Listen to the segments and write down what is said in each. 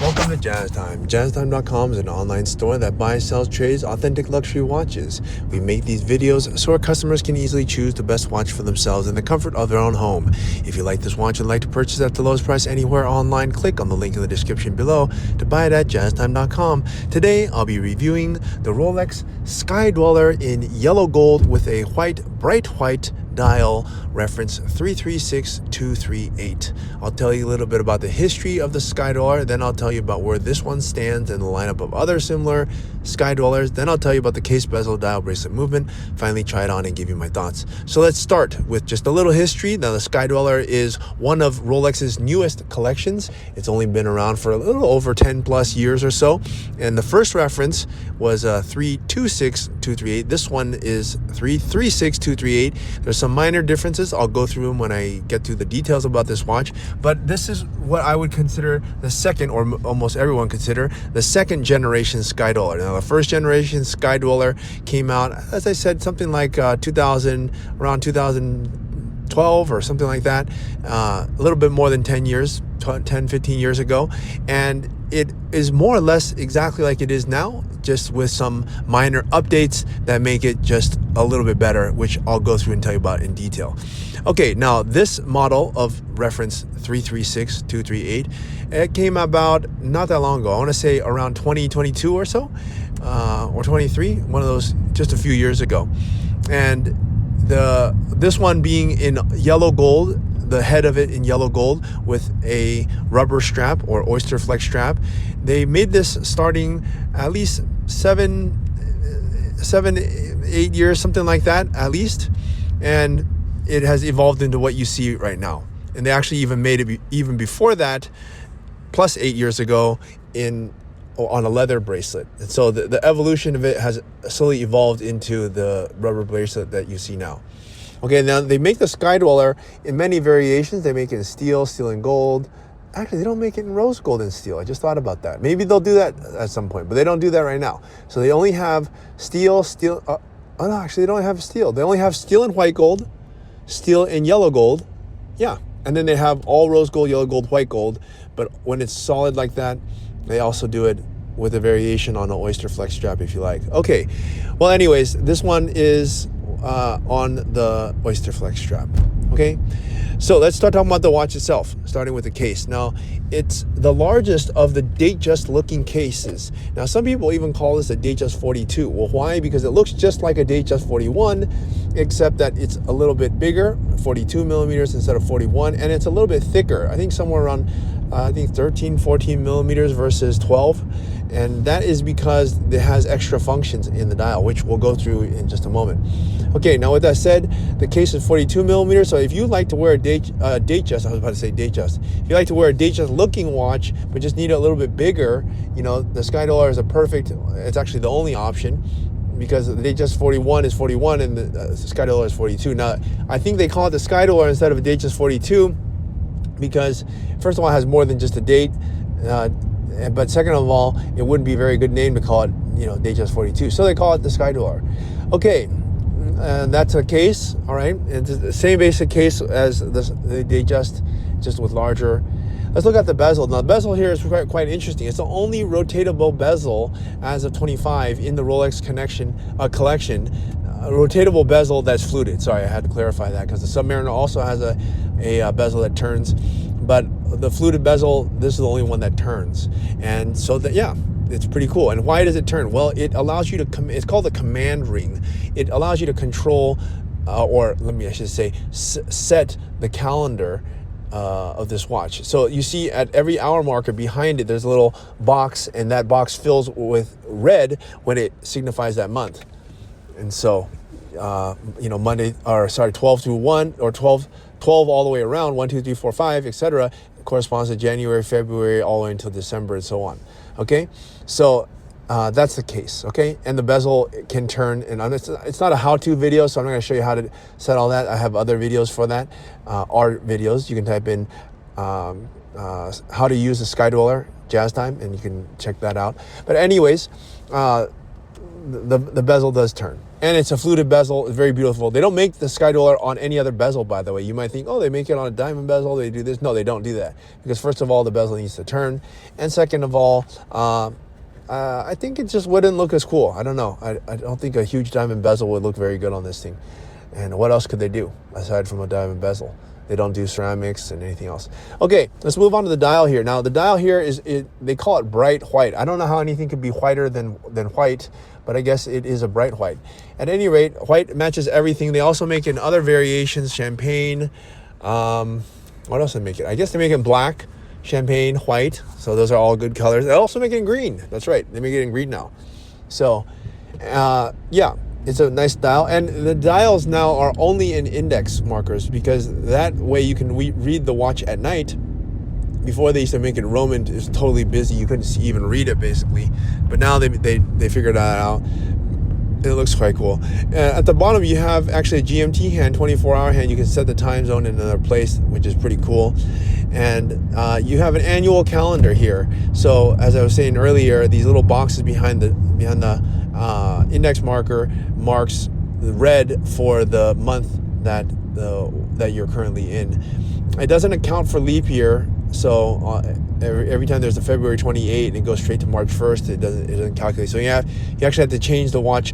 Welcome to Jazz Time. JazzTime.com is an online store that buys, sells, trades authentic luxury watches. We make these videos so our customers can easily choose the best watch for themselves in the comfort of their own home. If you like this watch and like to purchase at the lowest price anywhere online, click on the link in the description below to buy it at JazzTime.com. Today, I'll be reviewing the Rolex Sky-Dweller in yellow gold with a bright white dial, reference 336238. I'll tell you a little bit about the history of the Sky-Dweller, then I'll tell you about where this one stands in the lineup of other similar Sky-Dwellers, then I'll tell you about the case, bezel, dial, bracelet movement, finally try it on and give you my thoughts. So let's start with just a little history. Now, the Sky-Dweller is one of Rolex's newest collections. It's only been around for a little over 10 plus years or so, and the first reference was 326238. This one is 336238. There's some minor differences. I'll go through them when I get to the details about this watch, but this is what I would consider the second, or almost everyone consider, the second generation Sky-Dweller. Now, the first generation Sky-Dweller came out, as I said, something like around 2012 or something like that, a little bit more than 10 years, 10, 15 years ago, and it is more or less exactly like it is now, just with some minor updates that make it just a little bit better, which I'll go through and tell you about in detail. Okay, now this model of reference 336238, it came about not that long ago. I want to say around 2022 or so, or 23, one of those, just a few years ago. And this one being in yellow gold, the head of it in yellow gold with a rubber strap or Oysterflex strap. They made this starting at least 7, 8 years, something like that, at least. And it has evolved into what you see right now. And they actually even made it even before that, plus 8 years ago, on a leather bracelet. And so the evolution of it has slowly evolved into the rubber bracelet that you see now. Okay, now they make the Sky-Dweller in many variations. They make it in steel and gold. Actually, they don't make it in rose gold and steel. I just thought about that. Maybe they'll do that at some point, but they don't do that right now. So they only have steel. Oh no, actually, they don't have steel. They only have steel and white gold, steel and yellow gold. Yeah, and then they have all rose gold, yellow gold, white gold. But when it's solid like that, they also do it with a variation on an Oysterflex strap, if you like. Okay, well, anyways, this one is on the Oysterflex strap. Okay, so let's start talking about the watch itself, starting with the case. Now, it's the largest of the Datejust looking cases. Now, some people even call this a Datejust 42. Well, why? Because it looks just like a Datejust 41, except that it's a little bit bigger, 42 millimeters instead of 41, and it's a little bit thicker. I think somewhere around 13, 14 millimeters versus 12. And that is because it has extra functions in the dial, which we'll go through in just a moment. Okay, now with that said, the case is 42 millimeters. So if you like to wear a Datejust, I was about to say Datejust. If you like to wear a Datejust looking watch, but just need it a little bit bigger, you know, the Sky-Dweller is it's actually the only option, because the Datejust 41 is 41 and the Sky-Dweller is 42. Now, I think they call it the Sky-Dweller instead of a Datejust 42 because, first of all, it has more than just a date. But second of all, it wouldn't be a very good name to call it, Datejust 42. So they call it the Sky-Dweller. Okay, that's a case, all right? It's the same basic case as the Datejust, just with larger. Let's look at the bezel. Now, the bezel here is quite interesting. It's the only rotatable bezel as of 25 in the Rolex collection. A rotatable bezel that's fluted. Sorry, I had to clarify that because the Submariner also has a bezel that turns. But the fluted bezel, this is the only one that turns. And so it's pretty cool. And why does it turn? Well, it allows you to, it's called the command ring. It allows you to control, set the calendar of this watch. So you see at every hour marker behind it, there's a little box, and that box fills with red when it signifies that month. And so, 12 through 1 or 12 all the way around, 1, 2, 3, 4, 5, etc., corresponds to January, February, all the way until December, and so on. Okay, so that's the case. Okay, and the bezel can turn, and it's not a how-to video, so I'm not going to show you how to set all that. I have other videos for that, art videos. You can type in how to use the Sky-Dweller Jazz Time, and you can check that out. But anyways, the bezel does turn. And it's a fluted bezel. It's very beautiful. They don't make the Sky-Dweller on any other bezel, by the way. You might think, oh, they make it on a diamond bezel. They do this. No, they don't do that. Because first of all, the bezel needs to turn. And second of all, I think it just wouldn't look as cool. I don't know. I don't think a huge diamond bezel would look very good on this thing. And what else could they do aside from a diamond bezel? They don't do ceramics and anything else. Okay, let's move on to the dial here. Now, the dial here they call it bright white. I don't know how anything could be whiter than white, but I guess it is a bright white. At any rate, white matches everything. They also make it in other variations, champagne. What else do they make it? I guess they make it black, champagne, white. So those are all good colors. They also make it in green. That's right. They make it in green now. So, yeah. It's a nice dial, and the dials now are only in index markers because that way you can read the watch at night. Before they used to make it Roman, it was totally busy. You couldn't even read it basically, but now they figured that out. It looks quite cool. At the bottom, you have actually a GMT hand, 24-hour hand. You can set the time zone in another place, which is pretty cool. And you have an annual calendar here. So as I was saying earlier, these little boxes behind the index marker marks the red for the month that you're currently in. It doesn't account for leap year. So every time there's a February 28 and it goes straight to March 1st, it doesn't calculate. So you actually have to change the watch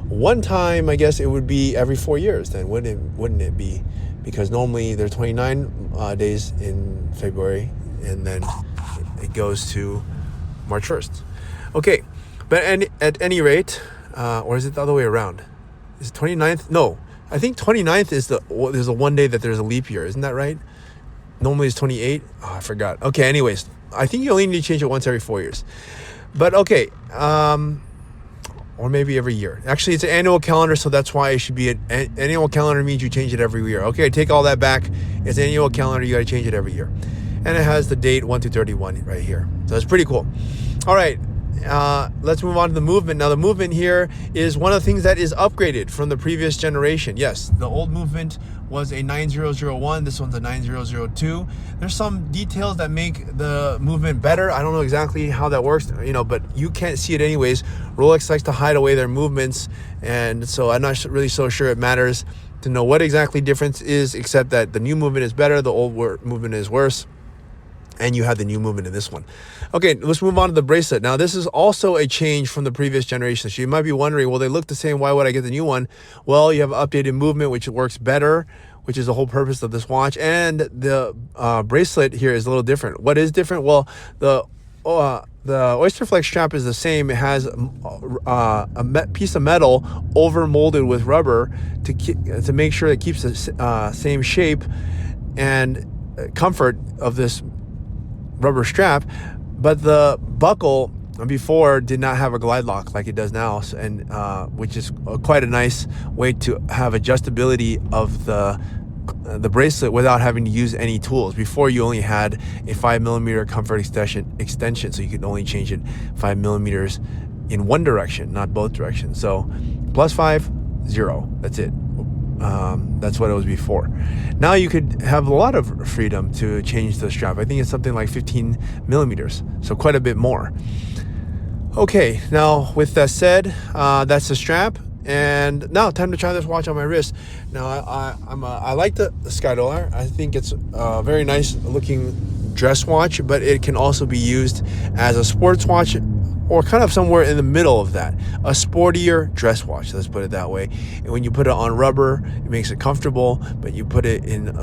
one time. I guess it would be every 4 years then, wouldn't it be? Because normally there's 29 days in February, and then it goes to March 1st. Okay, but at any rate, or is it the other way around? Is it 29th? No, I think 29th is there's a one day that there's a leap year. Isn't that right? Normally it's 28. Oh, I forgot. Okay, anyways, I think you only need to change it once every 4 years. But okay, or maybe every year. Actually, it's an annual calendar, so that's why it should be an annual calendar means you change it every year. Okay, take all that back. It's an annual calendar. You got to change it every year. And it has the date 1/31 right here. So it's pretty cool. All right. Let's move on to the movement. Now, the movement here is one of the things that is upgraded from the previous generation. Yes, the old movement was a 9001. This one's a 9002. There's some details that make the movement better. I don't know exactly how that works, but you can't see it anyways. Rolex likes to hide away their movements, and so I'm not really so sure it matters to know what exactly difference is, except that the new movement is better, the old movement is worse. And you have the new movement in this one. Okay, let's move on to the bracelet. Now, this is also a change from the previous generation. So you might be wondering, well, they look the same. Why would I get the new one? Well, you have updated movement, which works better, which is the whole purpose of this watch. And the bracelet here is a little different. What is different? Well, the Oysterflex strap is the same. It has a piece of metal over molded with rubber to make sure it keeps the same shape and comfort of this rubber strap, but the buckle before did not have a glide lock like it does now, and which is quite a nice way to have adjustability of the bracelet without having to use any tools. Before, you only had a 5mm comfort extension, so you could only change it 5mm in one direction, not both directions. So +5, 0, that's it. That's what it was before. Now you could have a lot of freedom to change the strap. I think it's something like 15mm, so quite a bit more. Okay, now with that said, that's the strap. And now time to try this watch on my wrist. Now I like the Sky-Dweller. I think it's a very nice looking dress watch, but it can also be used as a sports watch, or kind of somewhere in the middle of that. A sportier dress watch, let's put it that way. And when you put it on rubber, it makes it comfortable, but you put it in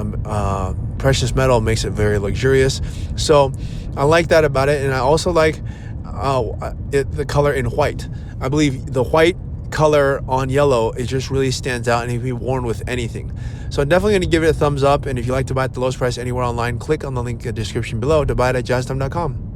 precious metal, it makes it very luxurious. So I like that about it. And I also like the color in white. I believe the white color on yellow, it just really stands out, and it can be worn with anything. So I'm definitely going to give it a thumbs up. And if you like to buy at the lowest price anywhere online, click on the link in the description below to buy it at jazztime.com.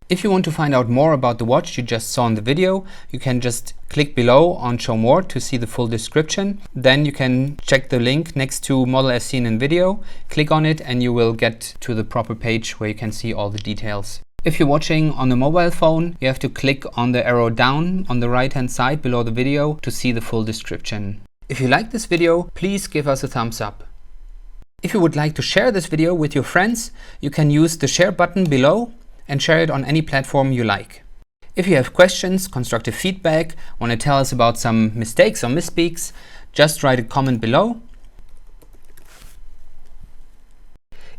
If you want to find out more about the watch you just saw in the video, you can just click below on Show More to see the full description. Then you can check the link next to model as seen in video, click on it, and you will get to the proper page where you can see all the details. If you're watching on a mobile phone, you have to click on the arrow down on the right hand side below the video to see the full description. If you like this video, please give us a thumbs up. If you would like to share this video with your friends, you can use the share button below and share it on any platform you like. If you have questions, constructive feedback, want to tell us about some mistakes or misspeaks, just write a comment below.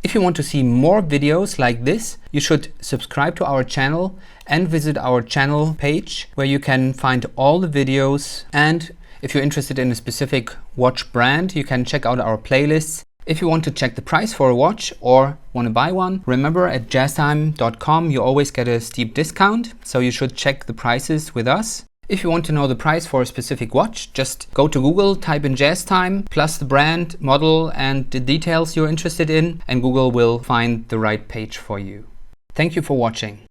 If you want to see more videos like this, you should subscribe to our channel and visit our channel page where you can find all the videos. And if you're interested in a specific watch brand, you can check out our playlists. If you want to check the price for a watch or want to buy one, remember at jazztime.com you always get a steep discount, so you should check the prices with us. If you want to know the price for a specific watch, just go to Google, type in JazzTime, plus the brand, model and the details you're interested in, and Google will find the right page for you. Thank you for watching.